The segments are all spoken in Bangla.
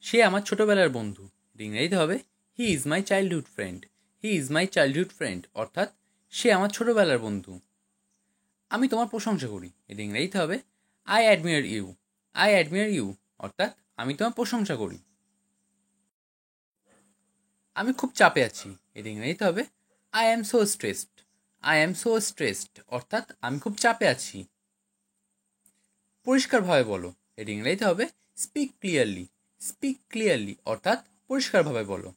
সে আমার ছোটবেলার বন্ধু। এটা ইংরেজিতে হবে he is my childhood friend. He is my childhood friend অর্থাৎ সে আমার ছোটবেলার বন্ধু। আমি তোমার প্রশংসা করি। এটা ইংরেজিতে হবে I admire you. I admire you অর্থাৎ আমি তোমার প্রশংসা করি। আমি খুব চাপে আছি। এটা ইংরেজিতে হবে I am so stressed. I am so stressed অর্থাৎ আমি খুব চাপে আছি। পরিষ্কারভাবে বলো। এটা ইংরেজিতে হবে স্পিক ক্লিয়ারলি। স্পিক ক্লিয়ারলি অর্থাৎ পরিষ্কারভাবে বলো।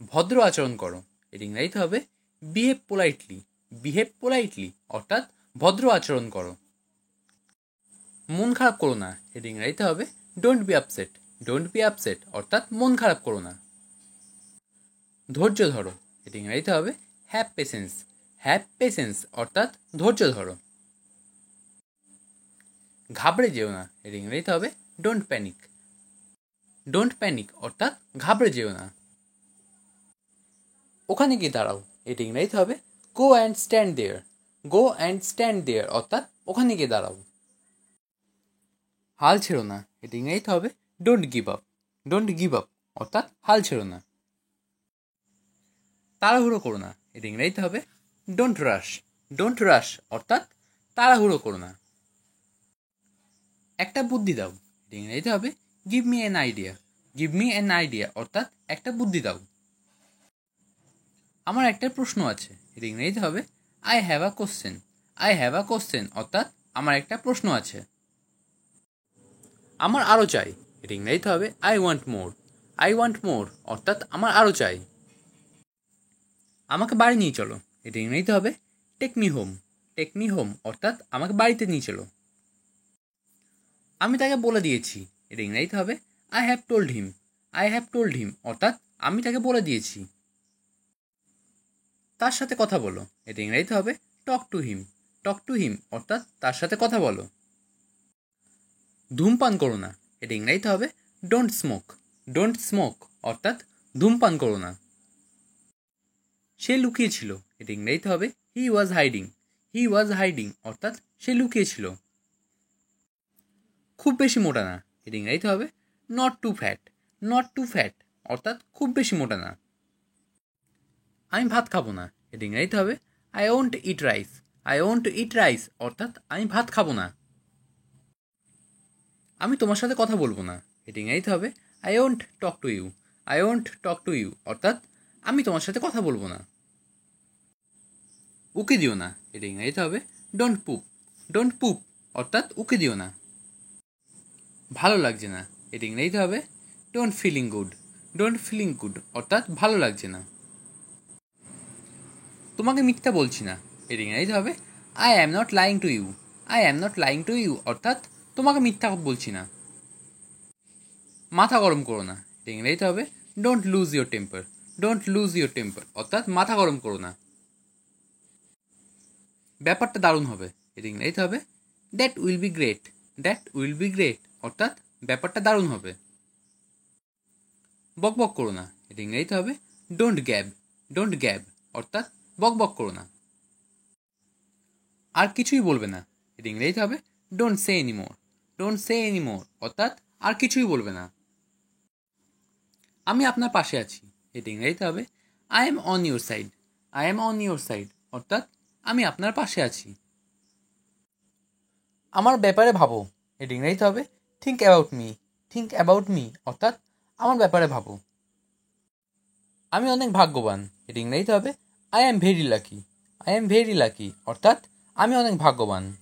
ভদ্র আচরণ করো। এর ইংরেজিতে হবে বিহেভ পোলাইটলি। বিহেভ পোলাইটলি অর্থাৎ ভদ্র আচরণ করো। মন খারাপ করো না। এর ইংরেজিতে হবে don't be upset. Don't be upset অর্থাৎ মন খারাপ করো না। ধৈর্য ধরো। এর ইংরেজিতে হবে হ্যাভ পেশেন্স। হ্যাভ পেশেন্স অর্থাৎ ধৈর্য ধরো। ঘাবড়ে যেও না। এর ইংরেজিতে হবে ডোন্ট প্যানিক। ডোন্ট প্যানিক অর্থাৎ ঘাবড়ে যেও না। ওখানে গিয়ে দাঁড়াও। এটা ইংরেজিতে হবে go and stand there. Go and stand there অর্থাৎ ওখানে গিয়ে দাঁড়াও। হাল ছেড়ো না। এটা ইংরেজিতে হবে don't give up. Don't give up অর্থাৎ হাল ছেড়ো না। তাড়াহুড়ো করো না। এটা ইংরেজিতে হবে ডোন্ট রাশ। ডোন্ট রাশ অর্থাৎ তাড়াহুড়ো করো না। একটা বুদ্ধি দাও। এটা ইংরেজিতে হবে give me an idea. Give me an idea অর্থাৎ একটা বুদ্ধি দাও। আমার একটা প্রশ্ন আছে। এটা ইংরেজিতে হবে I have a question. I have a question অর্থাৎ আমার একটা প্রশ্ন আছে। আমার আরও চাই। এটা ইংরেজিতে হবে I want more. I want মোর অর্থাৎ আমার আরও চাই। আমাকে বাড়ি নিয়ে চলো। এটা ইংরেজিতে হবে take me home. Take me home অর্থাৎ আমাকে বাড়িতে নিয়ে চলো। আমি তাকে বলে দিয়েছি। এটা ইংরেজিতে হবে I have told him. I have told him অর্থাৎ আমি তাকে বলে দিয়েছি। তার সাথে কথা বলো। এটা ইংরেজিতে হবে talk to him. Talk to him অর্থাৎ তার সাথে কথা বলো। ধূমপান করো না। এটা ইংরেজিতে হবে ডোন্ট স্মোক। ডোন্ট স্মোক অর্থাৎ ধূমপান করো না। সে লুকিয়েছিল। এটা ইংরেজিতে হবে হি ওয়াজ হাইডিং। হি ওয়াজ হাইডিং অর্থাৎ সে লুকিয়েছিল। খুব বেশি মোটা না। এটা ইংরেজিতে হবে not too fat. Not too fat অর্থাৎ খুব বেশি মোটা না। আমি ভাত খাবো না। এটা ইংরেজিতে হবে I won't eat rice. I won't eat rice অর্থাৎ আমি ভাত খাবো না। আমি তোমার সাথে কথা বলবো না। এটা ইংরেজিতে হবে I won't talk to you. I won't talk to you অর্থাৎ আমি তোমার সাথে কথা বলবো না। উকি দিও না। এটা ইংরেজিতে হবে ডোন্ট পুপ। ডোন্ট পুপ অর্থাৎ উকি দিও না। ভালো লাগছে না। এটা ইংরেজিতে হবে don't feeling good. Don't feeling good অর্থাৎ ভালো লাগছে না। তোমাকে মিথ্যা বলছি না। এটা ইংরেজিতে হবে I am not lying to you. I am not lying to you অর্থাৎ তোমাকে মিথ্যা বলছি না। মাথা গরম করো না। এটা ইংরেজিতে হবে don't lose your temper. Don't lose your temper অর্থাৎ মাথা গরম করো না। ব্যাপারটা দারুণ হবে। এটা ইংরেজিতে হবে that will be great. That will be great অর্থাৎ ব্যাপারটা দারুণ হবে। বক বক করো না। এটা ইংরেজিতে হবে ডোন্ট গ্যাব। ডোন্ট গ্যাব অর্থাৎ বক বক করো না। আর কিছুই বলবে না। এটা ইংরেজিতে হবে don't say anymore. Don't say anymore অর্থাৎ আর কিছুই বলবে না। আমি আপনার পাশে আছি। এটা ইংরেজিতে হবে I am on your side. I am on your side অর্থাৎ আমি আপনার পাশে আছি। আমার ব্যাপারে ভাবো। এটা ইংরেজিতে হবে think about me. Think about me অর্থাৎ আমার ব্যাপারে ভাবো। আমি অনেক ভাগ্যবান। এটা ইংরেজিতে হবে I am very lucky. I am very lucky অর্থাৎ আমি অনেক ভাগ্যবান।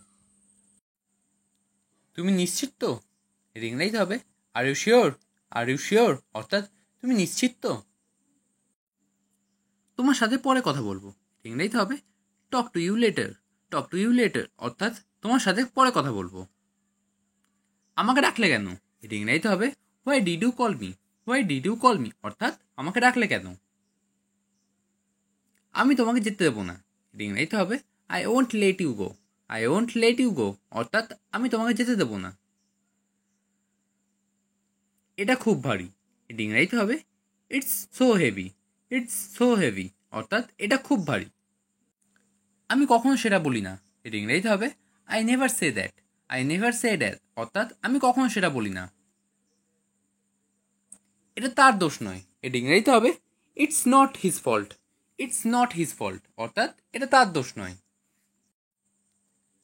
তুমি নিশ্চিত তো? এটা ইংরেজিতে হবে are you sure. Are you sure অর্থাৎ তুমি নিশ্চিত তো? তোমার সাথে পরে কথা বলবো। ইংরেজিতে হবে talk to you later. Talk to you later অর্থাৎ তোমার সাথে পরে কথা বলবো। আমাকে ডাকলে কেন? এটা ইংরেজিতে হবে why did you call me. Why did you call me অর্থাৎ আমাকে ডাকলে কেন? আমি তোমাকে যেতে দেবো না। এটা ইংরেজিতে হবে I won't let you go. I won't let you go অর্থাৎ আমি তোমাকে যেতে দেবো না। এটা খুব ভারী। এটা ইংরেজিতে হবে it's so heavy. It's so heavy অর্থাৎ এটা খুব ভারী। আমি কখনো সেটা বলি না। এটা ইংরেজিতে হবে I never say that. I never say that অর্থাৎ আমি কখনো সেটা বলি না। এটা তার দোষ নয়, এটা ইংরেজিতে হবে it's not his fault. It's not his fault অর্থাৎ এটা তার দোষ নয়।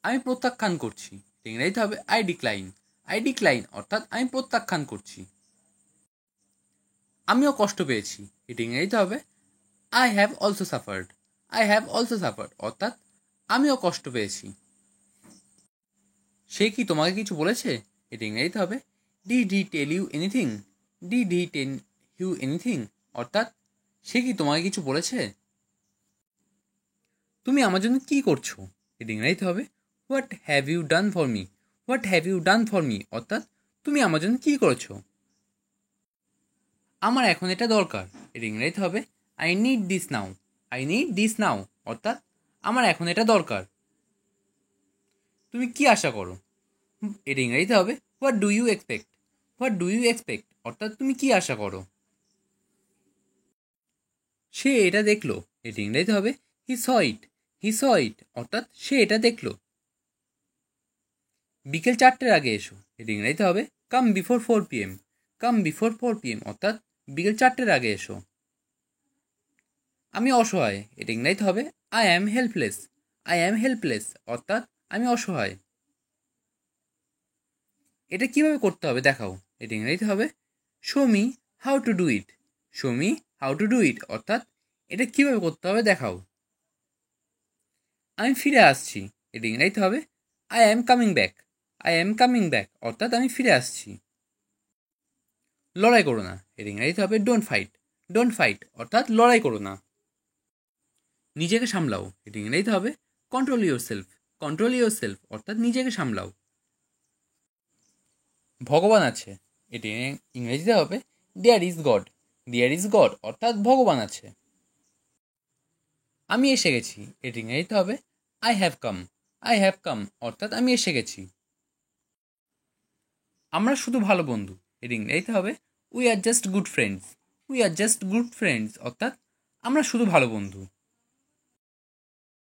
আমি প্রত্যাখ্যান করছি, এটা ইংরেজিতে হবে আই ডিক্লাইন। আই ডিক্লাইন অর্থাৎ আমি প্রত্যাখ্যান করছি। আমিও কষ্ট পেয়েছি, এটা ইংরেজিতে হবে I have also suffered. I have also suffered অর্থাৎ আমিও কষ্ট পেয়েছি। সে কি তোমাকে কিছু বলেছে, এটা ইংরেজিতে হবে did he tell you anything. Did he tell you anything অর্থাৎ সে কি তোমাকে কিছু বলেছে। তুমি আমার জন্য কি করছো, এটা ইংরেজিতে হবে what have you done for me. What have you done for me অর্থাৎ তুমি আমার জন্য কি করেছো। আমার এখন এটা দরকার, এটা ইংরেজিতে হবে I need this now. I need this now অর্থাৎ আমার এখন এটা দরকার। তুমি কি আশা করো, এটা ইংরেজিতে হবে what do you expect. What do you expect অর্থাৎ তুমি কি আশা করো। সে এটা দেখলো, এটা ইংরেজিতে হবে হি স ইট। হি স ইট অর্থাৎ সে এটা দেখলো। বিকেল 4টের আগে এসো, এটা ইংরেজিতে হবে come before 4 PM। Come before 4 PM অর্থাৎ বিকেল 4টের আগে এসো। আমি অসহায়, এটা ইংরেজিতে হবে I am helpless. I am helpless অর্থাৎ আমি অসহায়। এটা কিভাবে করতে হবে দেখাও, এটা ইংরেজিতে হবে show me how to do it. Show me how to do it অর্থাৎ এটা কিভাবে করতে হবে দেখাও। আমি ফিরে আসছি, এটা ইংরেজিতে হবে I am coming back. I am coming back অর্থাৎ আমি ফিরে আসছি। লড়াই করো না, এটা ইংরেজিতে হবে ডোন্ট ফাইট। ডোন্ট ফাইট অর্থাৎ লড়াই করো না। নিজেকে সামলাও, এটা ইংরেজিতে হবে control yourself. Control yourself অর্থাৎ নিজেকে সামলাও। ভগবান আছে, এটি ইংরেজিতে হবে there is God. There is God অর্থাৎ ভগবান আছে। আমি এসে গেছি, এটি ইংরেজিতে হবে I have come. I have come অর্থাৎ আমি এসে গেছি। আমরা শুধু ভালো বন্ধু, এটি ইংরেজিতে হবে we are just good friends. We are just good friends অর্থাৎ আমরা শুধু ভালো বন্ধু।